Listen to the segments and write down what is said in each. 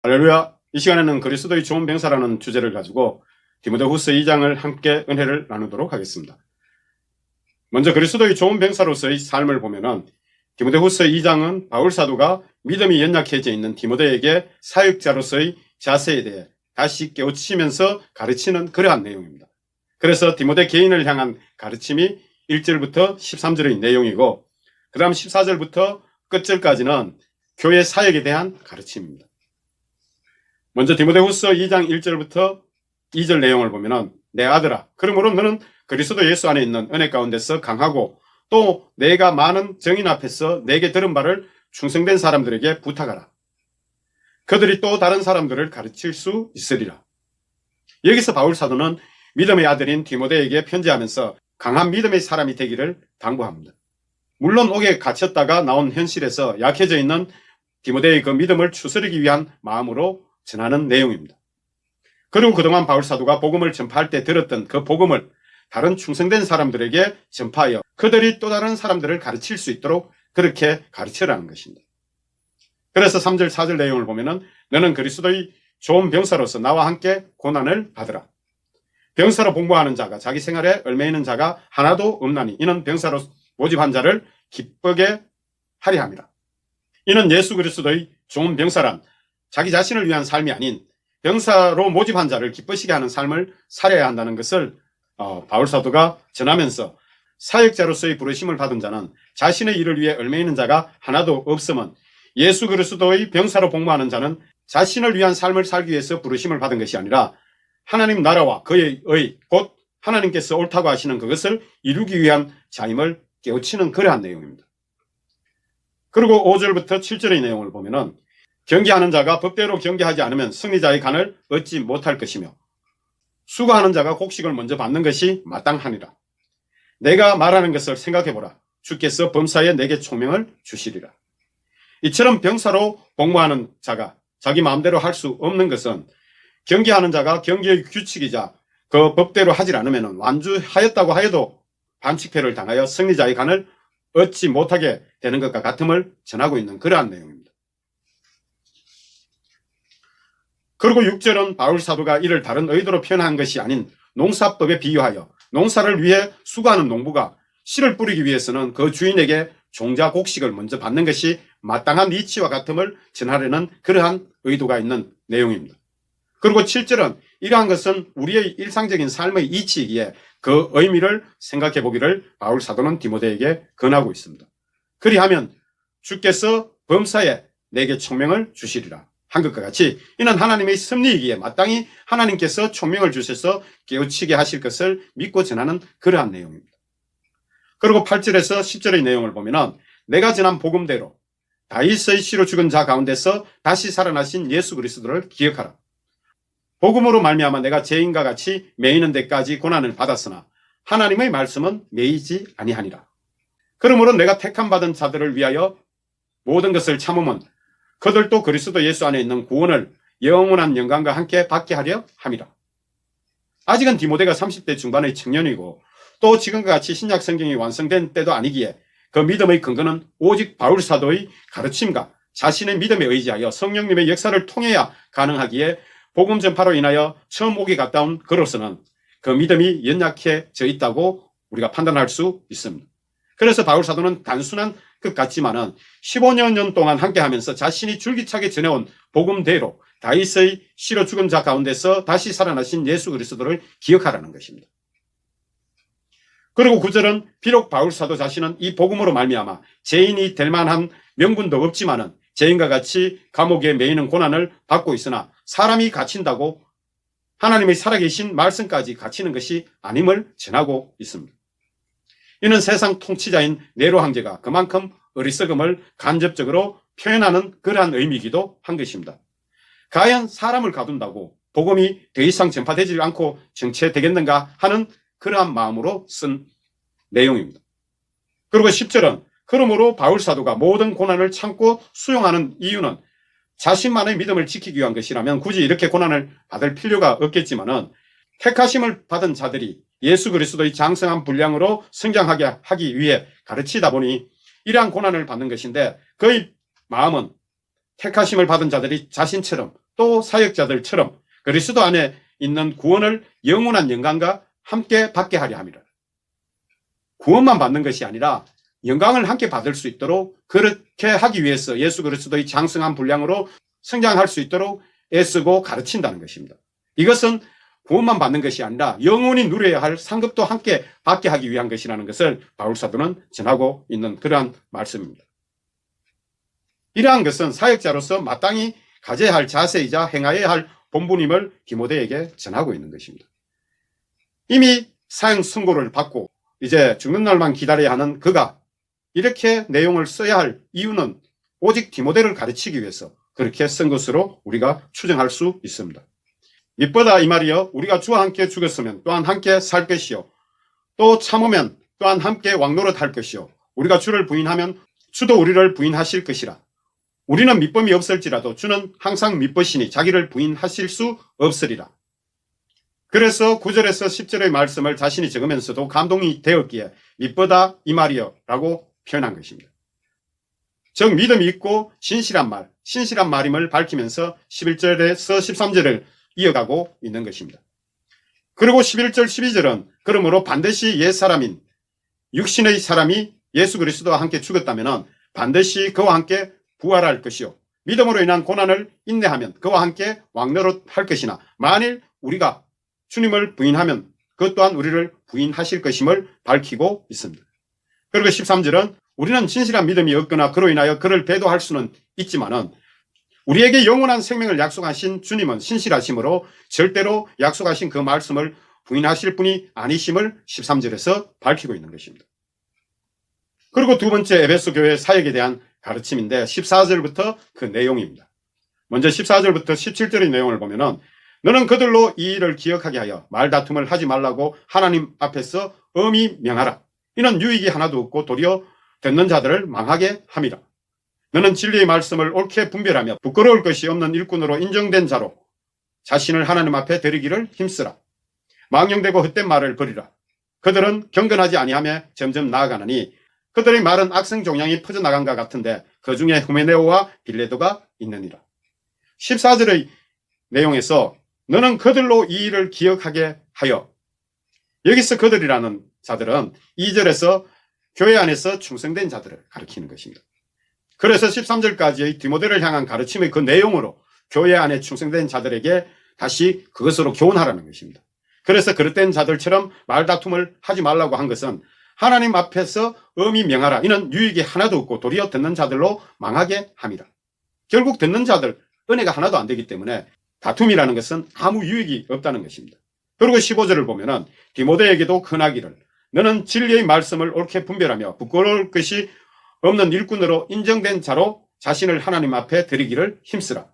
할렐루야. 이 시간에는 그리스도의 좋은 병사라는 주제를 가지고 디모데후서 2장을 함께 은혜를 나누도록 하겠습니다. 먼저 그리스도의 좋은 병사로서의 삶을 보면은 디모데후서 2장은 바울 사도가 믿음이 연약해져 있는 디모데에게 사역자로서의 자세에 대해 다시 깨우치면서 가르치는 그러한 내용입니다. 그래서 디모데 개인을 향한 가르침이 1절부터 13절의 내용이고 그 다음 14절부터 끝절까지는 교회 사역에 대한 가르침입니다. 먼저 디모데후서 2장 1절부터 2절 내용을 보면은 내 아들아, 그러므로 너는 그리스도 예수 안에 있는 은혜 가운데서 강하고 또 내가 많은 정인 앞에서 내게 들은 바를 충성된 사람들에게 부탁하라. 그들이 또 다른 사람들을 가르칠 수 있으리라. 여기서 바울 사도는 믿음의 아들인 디모데에게 편지하면서 강한 믿음의 사람이 되기를 당부합니다. 물론 옥에 갇혔다가 나온 현실에서 약해져 있는 디모데의 그 믿음을 추스르기 위한 마음으로 전하는 내용입니다. 그리고 그동안 바울 사도가 복음을 전파할 때 들었던 그 복음을 다른 충성된 사람들에게 전파하여 그들이 또 다른 사람들을 가르칠 수 있도록 그렇게 가르치라는 것입니다. 그래서 3절 4절 내용을 보면은 너는 그리스도의 좋은 병사로서 나와 함께 고난을 받으라. 병사로 복무하는 자가 자기 생활에 얽매이는 자가 하나도 없나니 이는 병사로 모집한 자를 기쁘게 하려 함이라. 이는 예수 그리스도의 좋은 병사란 자기 자신을 위한 삶이 아닌 병사로 모집한 자를 기쁘시게 하는 삶을 살아야 한다는 것을 바울 사도가 전하면서 사역자로서의 부르심을 받은 자는 자신의 일을 위해 얽매이는 자가 하나도 없으면 예수 그리스도의 병사로 복무하는 자는 자신을 위한 삶을 살기 위해서 부르심을 받은 것이 아니라 하나님 나라와 그의 의, 곧 하나님께서 옳다고 하시는 그것을 이루기 위한 자임을 깨우치는 그러한 내용입니다. 그리고 5절부터 7절의 내용을 보면은 경계하는 자가 법대로 경계하지 않으면 승리자의 간을 얻지 못할 것이며 수고하는 자가 곡식을 먼저 받는 것이 마땅하니라. 내가 말하는 것을 생각해보라. 주께서 범사에 내게 총명을 주시리라. 이처럼 병사로 복무하는 자가 자기 마음대로 할 수 없는 것은 경계하는 자가 경계의 규칙이자 그 법대로 하지 않으면 완주하였다고 하여도 반칙패를 당하여 승리자의 간을 얻지 못하게 되는 것과 같음을 전하고 있는 그러한 내용입니다. 그리고 6절은 바울 사도가 이를 다른 의도로 표현한 것이 아닌 농사법에 비유하여 농사를 위해 수고하는 농부가 씨를 뿌리기 위해서는 그 주인에게 종자 곡식을 먼저 받는 것이 마땅한 이치와 같음을 전하려는 그러한 의도가 있는 내용입니다. 그리고 7절은 이러한 것은 우리의 일상적인 삶의 이치이기에 그 의미를 생각해 보기를 바울 사도는 디모데에게 권하고 있습니다. 그리하면 주께서 범사에 내게 총명을 주시리라 한 것과 같이 이는 하나님의 섭리이기에 마땅히 하나님께서 총명을 주셔서 깨우치게 하실 것을 믿고 전하는 그러한 내용입니다. 그리고 8절에서 10절의 내용을 보면은 내가 전한 복음대로 다윗의 씨로 죽은 자 가운데서 다시 살아나신 예수 그리스도를 기억하라. 복음으로 말미암아 내가 죄인과 같이 매이는 데까지 고난을 받았으나 하나님의 말씀은 매이지 아니하니라. 그러므로 내가 택함 받은 자들을 위하여 모든 것을 참음은 그들도 그리스도 예수 안에 있는 구원을 영원한 영광과 함께 받게 하려 함이라. 아직은 디모데가 30대 중반의 청년이고 또 지금과 같이 신약 성경이 완성된 때도 아니기에 그 믿음의 근거는 오직 바울 사도의 가르침과 자신의 믿음에 의지하여 성령님의 역사를 통해야 가능하기에 복음 전파로 인하여 처음 오기 갔다 온 그로서는 그 믿음이 연약해져 있다고 우리가 판단할 수 있습니다. 그래서 바울 사도는 단순한 것 같지만은 15년 동안 함께하면서 자신이 줄기차게 전해온 복음대로 다윗의 씨로 죽은 자 가운데서 다시 살아나신 예수 그리스도를 기억하라는 것입니다. 그리고 9절은 비록 바울 사도 자신은 이 복음으로 말미암아 죄인이 될 만한 명분도 없지만은 죄인과 같이 감옥에 매이는 고난을 받고 있으나 사람이 갇힌다고 하나님의 살아계신 말씀까지 갇히는 것이 아님을 전하고 있습니다. 이는 세상 통치자인 네로 황제가 그만큼 어리석음을 간접적으로 표현하는 그러한 의미이기도 한 것입니다. 과연 사람을 가둔다고 복음이 더 이상 전파되지 않고 정체되겠는가 하는 그러한 마음으로 쓴 내용입니다. 그리고 10절은 그러므로 바울 사도가 모든 고난을 참고 수용하는 이유는 자신만의 믿음을 지키기 위한 것이라면 굳이 이렇게 고난을 받을 필요가 없겠지만은 택하심을 받은 자들이 예수 그리스도의 장성한 분량으로 성장하게 하기 위해 가르치다 보니 이러한 고난을 받는 것인데 그의 마음은 택하심을 받은 자들이 자신처럼 또 사역자들처럼 그리스도 안에 있는 구원을 영원한 영광과 함께 받게 하려 함이라. 구원만 받는 것이 아니라 영광을 함께 받을 수 있도록 그렇게 하기 위해서 예수 그리스도의 장성한 분량으로 성장할 수 있도록 애쓰고 가르친다는 것입니다. 이것은 구원만 받는 것이 아니라 영원히 누려야 할 상급도 함께 받게 하기 위한 것이라는 것을 바울사도는 전하고 있는 그러한 말씀입니다. 이러한 것은 사역자로서 마땅히 가져야 할 자세이자 행하여야 할 본분임을 디모데에게 전하고 있는 것입니다. 이미 사형 선고를 받고 이제 죽는 날만 기다려야 하는 그가 이렇게 내용을 써야 할 이유는 오직 디모데를 가르치기 위해서 그렇게 쓴 것으로 우리가 추정할 수 있습니다. mit보다 이 말이여 우리가 주와 함께 죽었으면 또한 함께 살 것이요 또 참으면 또한 함께 왕노릇 할 것이요 우리가 주를 부인하면 주도 우리를 부인하실 것이라. 우리는 밑범이 없을지라도 주는 항상 밑보시니 자기를 부인하실 수 없으리라. 그래서 9절에서 10절의 말씀을 자신이 적으면서도 감동이 되었기에 mit보다 이 말이여 라고 표현한 것입니다. 즉 믿음이 있고 신실한 말임을 밝히면서 11절에서 13절을 이어가고 있는 것입니다. 그리고 11절 12절은 그러므로 반드시 옛사람인 육신의 사람이 예수 그리스도와 함께 죽었다면 반드시 그와 함께 부활할 것이요 믿음으로 인한 고난을 인내하면 그와 함께 왕노릇 할 것이나 만일 우리가 주님을 부인하면 그것 또한 우리를 부인하실 것임을 밝히고 있습니다. 그리고 13절은 우리는 진실한 믿음이 없거나 그로 인하여 그를 배도할 수는 있지만은 우리에게 영원한 생명을 약속하신 주님은 신실하심으로 절대로 약속하신 그 말씀을 부인하실 분이 아니심을 13절에서 밝히고 있는 것입니다. 그리고 두 번째 에베소 교회 사역에 대한 가르침인데 14절부터 그 내용입니다. 먼저 14절부터 17절의 내용을 보면은 너는 그들로 이 일을 기억하게 하여 말다툼을 하지 말라고 하나님 앞에서 엄히 명하라. 이는 유익이 하나도 없고 도리어 듣는 자들을 망하게 함이라. 너는 진리의 말씀을 옳게 분별하며 부끄러울 것이 없는 일꾼으로 인정된 자로 자신을 하나님 앞에 드리기를 힘쓰라. 망령되고 헛된 말을 버리라. 그들은 경건하지 아니하며 점점 나아가느니 그들의 말은 악성 종양이 퍼져나간 것 같은데 그 중에 후메네오와 빌레도가 있느니라. 14절의 내용에서 너는 그들로 이 일을 기억하게 하여, 여기서 그들이라는 자들은 2절에서 교회 안에서 충성된 자들을 가리키는 것입니다. 그래서 13절까지의 디모데를 향한 가르침의 그 내용으로 교회 안에 충성된 자들에게 다시 그것으로 교훈하라는 것입니다. 그래서 그릇된 자들처럼 말다툼을 하지 말라고 한 것은 하나님 앞에서 엄히 명하라. 이는 유익이 하나도 없고 도리어 듣는 자들로 망하게 함이라. 결국 듣는 자들 은혜가 하나도 안 되기 때문에 다툼이라는 것은 아무 유익이 없다는 것입니다. 그리고 15절을 보면은 디모데에게도 권하기를 너는 진리의 말씀을 옳게 분별하며 부끄러울 것이 없는 일꾼으로 인정된 자로 자신을 하나님 앞에 드리기를 힘쓰라.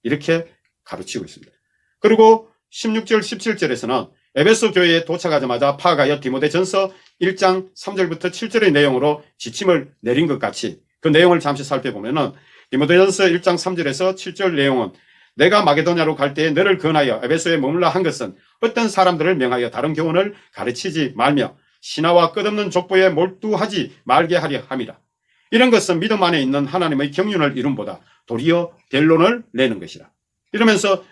이렇게 가르치고 있습니다. 그리고 16절 17절에서는 에베소 교회에 도착하자마자 파가여 디모데전서 1장 3절부터 7절의 내용으로 지침을 내린 것 같이 그 내용을 잠시 살펴보면은 디모데전서 1장 3절에서 7절 내용은 내가 마게도냐로 갈 때에 너를 권하여 에베소에 머물라 한 것은 어떤 사람들을 명하여 다른 교훈을 가르치지 말며 신하와 끝없는 족보에 몰두하지 말게 하려 함이라. 이런 것은 믿음 안에 있는 하나님의 경륜을 이룸보다 도리어 변론을 내는 것이라. 이러면서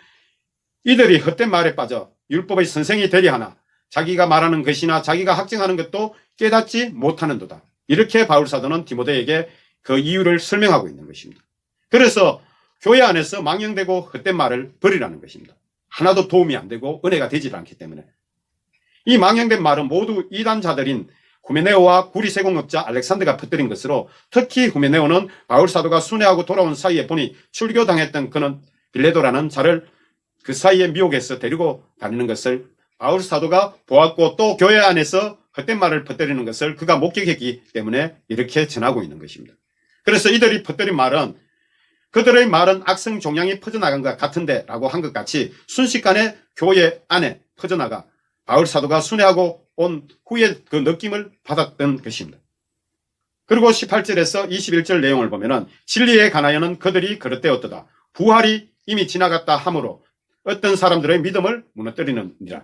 이들이 헛된 말에 빠져 율법의 선생이 되려 하나 자기가 말하는 것이나 자기가 학증하는 것도 깨닫지 못하는도다. 이렇게 바울사도는 디모데에게 그 이유를 설명하고 있는 것입니다. 그래서 교회 안에서 망령되고 헛된 말을 버리라는 것입니다. 하나도 도움이 안 되고 은혜가 되지 않기 때문에. 이 망령된 말은 모두 이단자들인 후메네오와 구리세공업자 알렉산더가 퍼뜨린 것으로 특히 후메네오는 바울사도가 순회하고 돌아온 사이에 보니 출교당했던 그는 빌레도라는 자를 그 사이에 미혹해서 데리고 다니는 것을 바울사도가 보았고 또 교회 안에서 헛된 말을 퍼뜨리는 것을 그가 목격했기 때문에 이렇게 전하고 있는 것입니다. 그래서 이들이 퍼뜨린 말은 그들의 말은 악성 종양이 퍼져나간 것 같은데 라고 한 것 같이 순식간에 교회 안에 퍼져나가 바울사도가 순회하고 온 후에 그 느낌을 받았던 것입니다. 그리고 18절에서 21절 내용을 보면은 진리에 관하여는 그들이 그릇되었도다. 부활이 이미 지나갔다 하므로 어떤 사람들의 믿음을 무너뜨리느니라.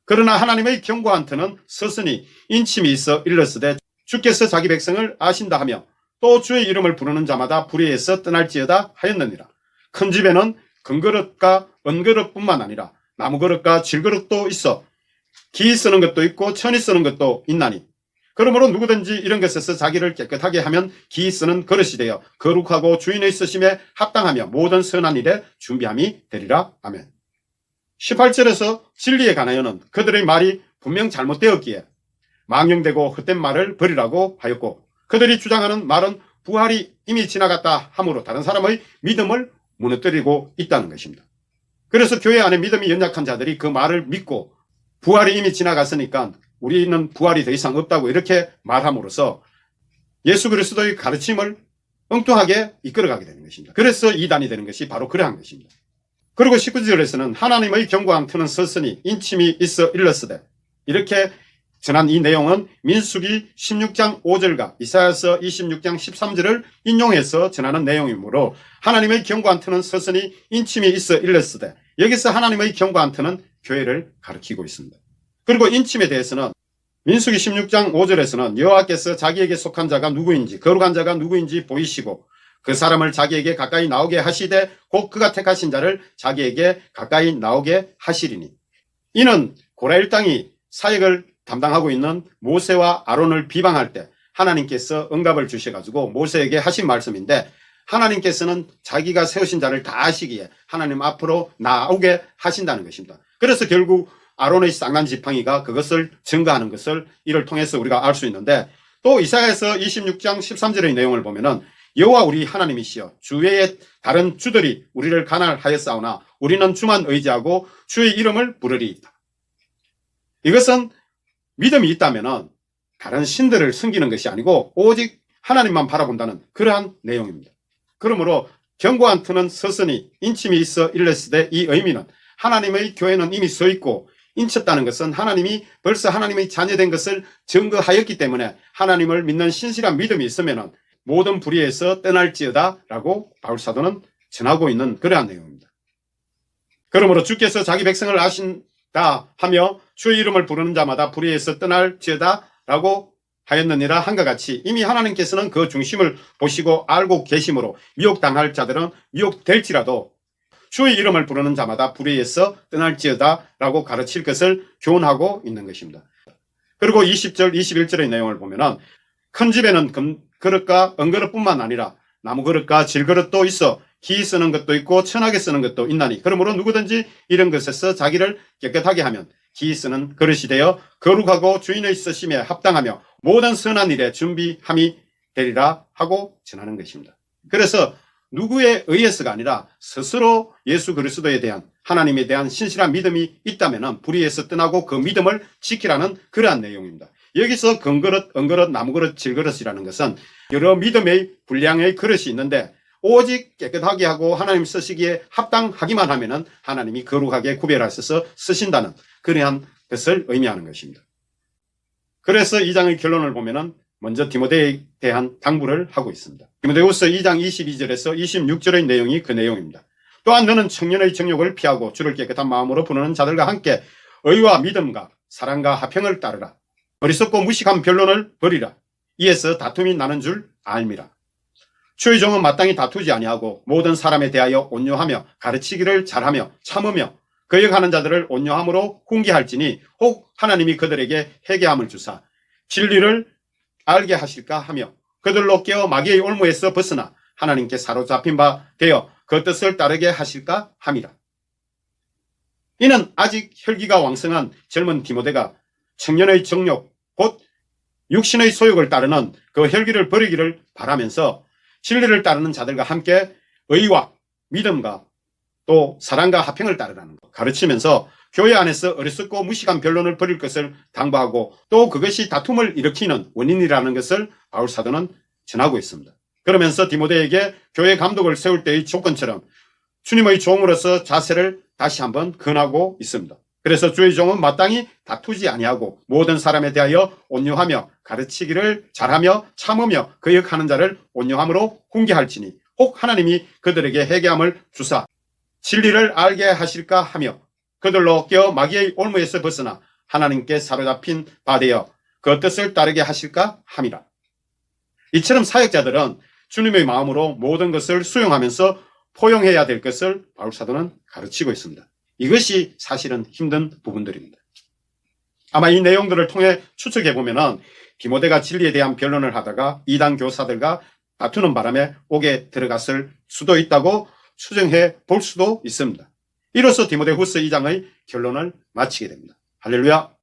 그러나 하나님의 경고한 터는 서서히 인침이 있어 일렀으되 주께서 자기 백성을 아신다 하며 또 주의 이름을 부르는 자마다 불의에서 떠날지어다 하였느니라. 큰 집에는 금그릇과 은그릇뿐만 아니라 나무그릇과 질그릇도 있어 기 쓰는 것도 있고 천이 쓰는 것도 있나니 그러므로 누구든지 이런 것에서 자기를 깨끗하게 하면 기 쓰는 그릇이 되어 거룩하고 주인의 쓰심에 합당하며 모든 선한 일에 준비함이 되리라. 아멘. 18절에서 진리에 관하여는 그들의 말이 분명 잘못되었기에 망령되고 헛된 말을 버리라고 하였고 그들이 주장하는 말은 부활이 이미 지나갔다 하므로 다른 사람의 믿음을 무너뜨리고 있다는 것입니다. 그래서 교회 안에 믿음이 연약한 자들이 그 말을 믿고 부활이 이미 지나갔으니까 우리는 부활이 더 이상 없다고 이렇게 말함으로써 예수 그리스도의 가르침을 엉뚱하게 이끌어가게 되는 것입니다. 그래서 이단이 되는 것이 바로 그러한 것입니다. 그리고 19절에서는 하나님의 경고한 터는 섰으니 인침이 있어 일렀으되 이렇게 전한 이 내용은 민수기 16장 5절과 이사야서 26장 13절을 인용해서 전하는 내용이므로 하나님의 경고한 터는 섰으니 인침이 있어 일렀으되 여기서 하나님의 경고한 터는 교회를 가리키고 있습니다. 그리고 인침에 대해서는 민수기 16장 5절에서는 여호와께서 자기에게 속한 자가 누구인지 거룩한 자가 누구인지 보이시고 그 사람을 자기에게 가까이 나오게 하시되 곧 그가 택하신 자를 자기에게 가까이 나오게 하시리니 이는 고라 일당이 사역을 담당하고 있는 모세와 아론을 비방할 때 하나님께서 응답을 주셔가지고 모세에게 하신 말씀인데 하나님께서는 자기가 세우신 자를 다 아시기에 하나님 앞으로 나오게 하신다는 것입니다. 그래서 결국 아론의 쌍난 지팡이가 그것을 증거하는 것을 이를 통해서 우리가 알 수 있는데 또 이사야서 26장 13절의 내용을 보면은 여호와 우리 하나님이시여 주 외에 다른 주들이 우리를 간할하였사오나 우리는 주만 의지하고 주의 이름을 부르리이다. 이것은 믿음이 있다면은 다른 신들을 섬기는 것이 아니고 오직 하나님만 바라본다는 그러한 내용입니다. 그러므로 경고한 터는 섰으니 인침이 있어 일렀으되 이 의미는 하나님의 교회는 이미 서 있고 인쳤다는 것은 하나님이 벌써 하나님의 자녀된 것을 증거하였기 때문에 하나님을 믿는 신실한 믿음이 있으면 모든 불의에서 떠날지어다 라고 바울사도는 전하고 있는 그러한 내용입니다. 그러므로 주께서 자기 백성을 아신다 하며 주의 이름을 부르는 자마다 불의에서 떠날지어다 라고 하였느니라 한것 같이 이미 하나님께서는 그 중심을 보시고 알고 계심으로 미혹당할 자들은 미혹될지라도 주의 이름을 부르는 자마다 불의에서 떠날지어다 라고 가르칠 것을 교훈하고 있는 것입니다. 그리고 20절 21절의 내용을 보면은 큰 집에는 금그릇과 은그릇뿐만 아니라 나무그릇과 질그릇도 있어 기 쓰는 것도 있고 천하게 쓰는 것도 있나니 그러므로 누구든지 이런 것에서 자기를 깨끗하게 하면 기 쓰는 그릇이 되어 거룩하고 주인의 쓰심에 합당하며 모든 선한 일에 준비함이 되리라 하고 전하는 것입니다. 그래서 누구에 의해서가 아니라 스스로 예수 그리스도에 대한 하나님에 대한 신실한 믿음이 있다면 불의에서 떠나고 그 믿음을 지키라는 그러한 내용입니다. 여기서 금그릇, 은그릇, 나무그릇, 질그릇이라는 것은 여러 믿음의 분량의 그릇이 있는데 오직 깨끗하게 하고 하나님 쓰시기에 합당하기만 하면 하나님이 거룩하게 구별하셔서 쓰신다는 그러한 것을 의미하는 것입니다. 그래서 이 장의 결론을 보면 먼저 디모데에 대한 당부를 하고 있습니다. 디모데후서 2장 22절에서 26절의 내용이 그 내용입니다. 또한 너는 청년의 정욕을 피하고 주를 깨끗한 마음으로 부르는 자들과 함께 의와 믿음과 사랑과 화평을 따르라. 어리석고 무식한 변론을 버리라. 이에서 다툼이 나는 줄 알미라. 주의 종은 마땅히 다투지 아니하고 모든 사람에 대하여 온유하며 가르치기를 잘하며 참으며 거역하는 자들을 온유함으로 훈계할지니 혹 하나님이 그들에게 회개함을 주사 진리를 알게 하실까 하며 그들로 깨어 마귀의 올무에서 벗어나 하나님께 사로잡힌 바 되어 그 뜻을 따르게 하실까 함이라. 이는 아직 혈기가 왕성한 젊은 디모데가 청년의 정욕 곧 육신의 소욕을 따르는 그 혈기를 버리기를 바라면서 진리를 따르는 자들과 함께 의와 믿음과 또 사랑과 화평을 따르라는 것 가르치면서 교회 안에서 어리석고 무식한 변론을 벌일 것을 당부하고 또 그것이 다툼을 일으키는 원인이라는 것을 바울사도는 전하고 있습니다. 그러면서 디모데에게 교회 감독을 세울 때의 조건처럼 주님의 종으로서 자세를 다시 한번 권하고 있습니다. 그래서 주의 종은 마땅히 다투지 아니하고 모든 사람에 대하여 온유하며 가르치기를 잘하며 참으며 거역하는 자를 온유함으로 훈계할지니 혹 하나님이 그들에게 회개함을 주사 진리를 알게 하실까 하며 그들로 깨어 마귀의 올무에서 벗어나 하나님께 사로잡힌 바 되어 그 뜻을 따르게 하실까 함이라. 이처럼 사역자들은 주님의 마음으로 모든 것을 수용하면서 포용해야 될 것을 바울 사도는 가르치고 있습니다. 이것이 사실은 힘든 부분들입니다. 아마 이 내용들을 통해 추측해 보면은 디모데가 진리에 대한 변론을 하다가 이단 교사들과 다투는 바람에 옥에 들어갔을 수도 있다고 추정해 볼 수도 있습니다. 이로써 디모데후서 2장의 결론을 마치게 됩니다. 할렐루야.